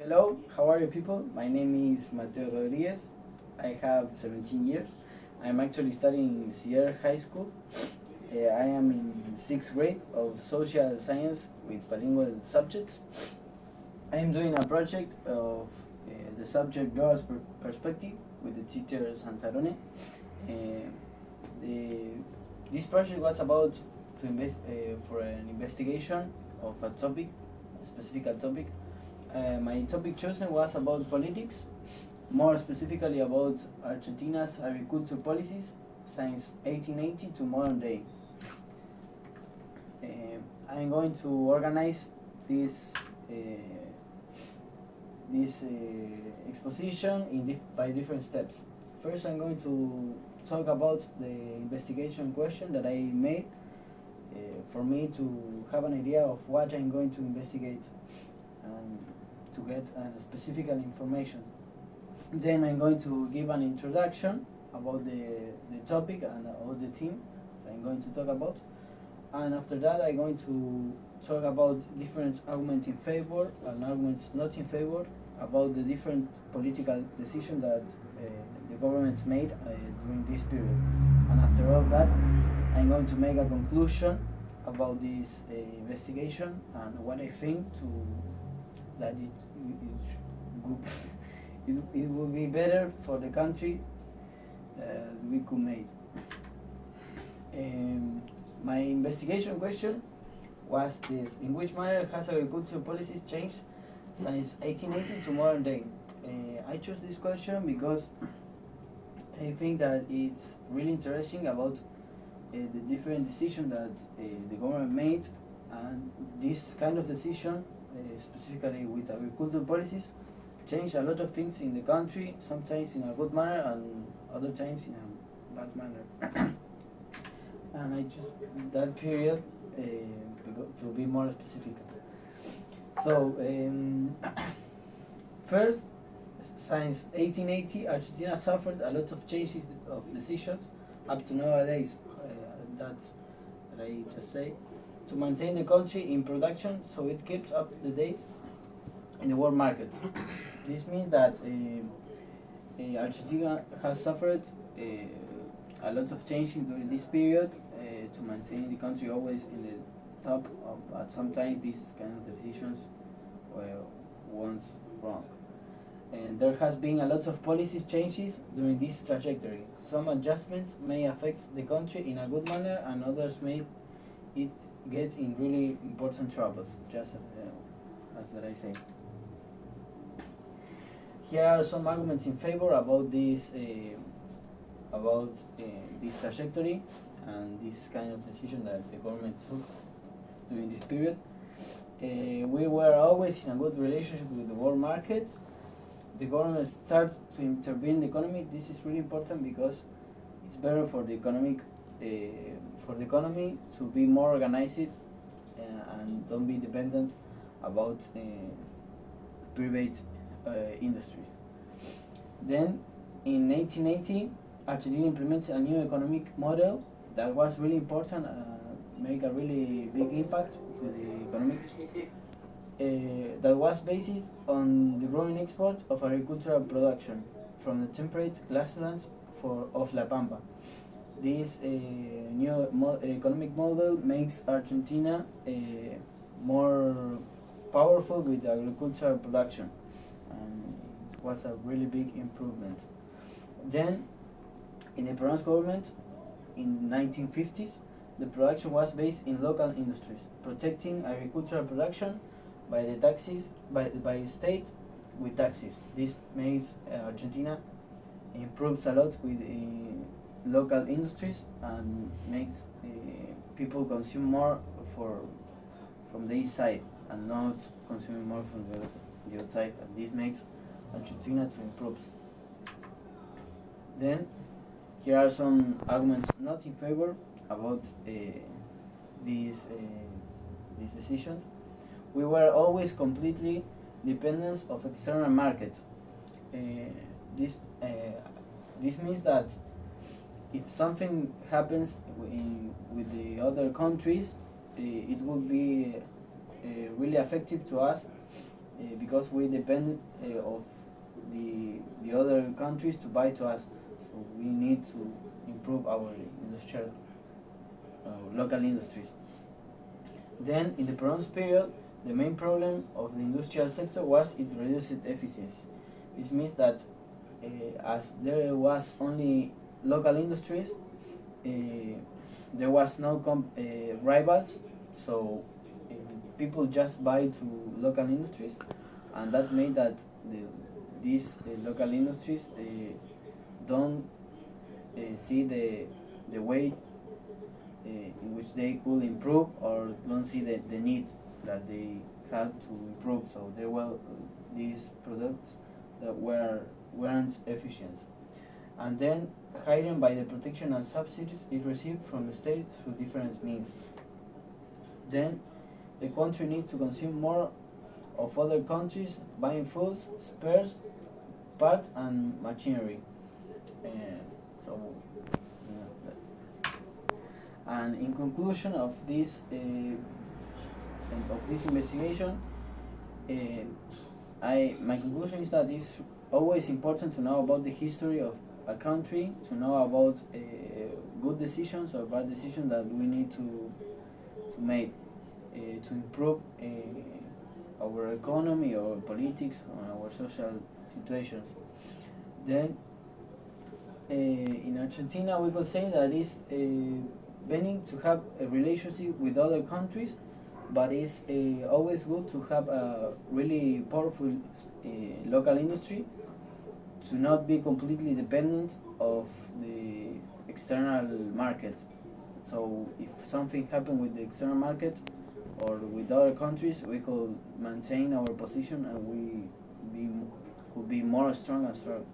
Hello, how are you people? My name is Mateo Rodriguez. I have 17 years. I'm actually studying Sierra High School. I am in 6th grade of social science with bilingual subjects. I am doing a project of the subject God's perspective with the teacher Santarone. Uh, the, this project was about for an investigation of a topic, a specific topic. My topic chosen was about politics, more specifically about Argentina's agriculture policies since 1880 to modern day. I'm going to organize this uh, exposition by different steps. First, I'm going to talk about the investigation question that I made for me to have an idea of what I'm going to investigate and to get specific information. Then I'm going to give an introduction about the topic and about the theme that I'm going to talk about. And after that, I'm going to talk about different arguments in favor and arguments not in favor about the different political decisions that the government made during this period. And after all that, I'm going to make a conclusion about this investigation and what I think that it will be better for the country we could make. My investigation question was this: in which manner has agricultural policies changed since 1880 to modern day? I chose this question because I think that it's really interesting about the different decisions that the government made, and this kind of decision, specifically with agricultural policies, change a lot of things in the country, sometimes in a good manner and other times in a bad manner. And I choose that period to be more specific. So, first, since 1880, Argentina suffered a lot of changes of decisions up to nowadays. That's what I just say. To maintain the country in production so it keeps up to date in the world market. This means that Argentina has suffered a lot of changes during this period to maintain the country always in the top of, at some time these kind of decisions were once wrong. And there has been a lot of policy changes during this trajectory. Some adjustments may affect the country in a good manner and others may it get in really important troubles, just as that I say. Here are some arguments in favor about this trajectory and this kind of decision that the government took during this period. We were always in a good relationship with the world market. The government starts to intervene in the economy. This is really important because it's better for the economy to be more organized and don't be dependent about private industries. Then, in 1880, Argentina implemented a new economic model that was really important, make a really big impact with the economic. That was based on the growing export of agricultural production from the temperate grasslands of La Pampa. This new economic model makes Argentina more powerful with agricultural production, and it was a really big improvement. Then, in the Peron's government, in 1950s, the production was based in local industries, protecting agricultural production by the taxes by state with taxes. This makes Argentina improves a lot with local industries and makes people consume more from the east side and not consuming more from the outside. And this makes Argentina to improve. Then here are some arguments not in favor about these decisions. We were always completely dependent of external markets. This means that if something happens with the other countries, it will be really effective to us because we depend of the other countries to buy to us. So we need to improve our industrial local industries. Then, in the Bronze period, the main problem of the industrial sector was its reduced efficiency. This means that as there was only local industries, there was no rivals, so people just buy to local industries, and that made that these local industries don't see the way in which they could improve, or don't see the need that they had to improve. So there were these products that weren't efficient. And then hidden by the protection and subsidies it received from the state through different means. Then the country needs to consume more of other countries, buying foods, spares, parts, and machinery. So, that's. And in conclusion of this investigation, my conclusion is that it's always important to know about the history of a country, to know about good decisions or bad decisions that we need to make to improve our economy, our politics, or our social situations. Then, in Argentina, we could say that it's beginning to have a relationship with other countries, but it's always good to have a really powerful local industry, to not be completely dependent of the external market. So if something happened with the external market or with other countries, we could maintain our position, and could be more strong and strong.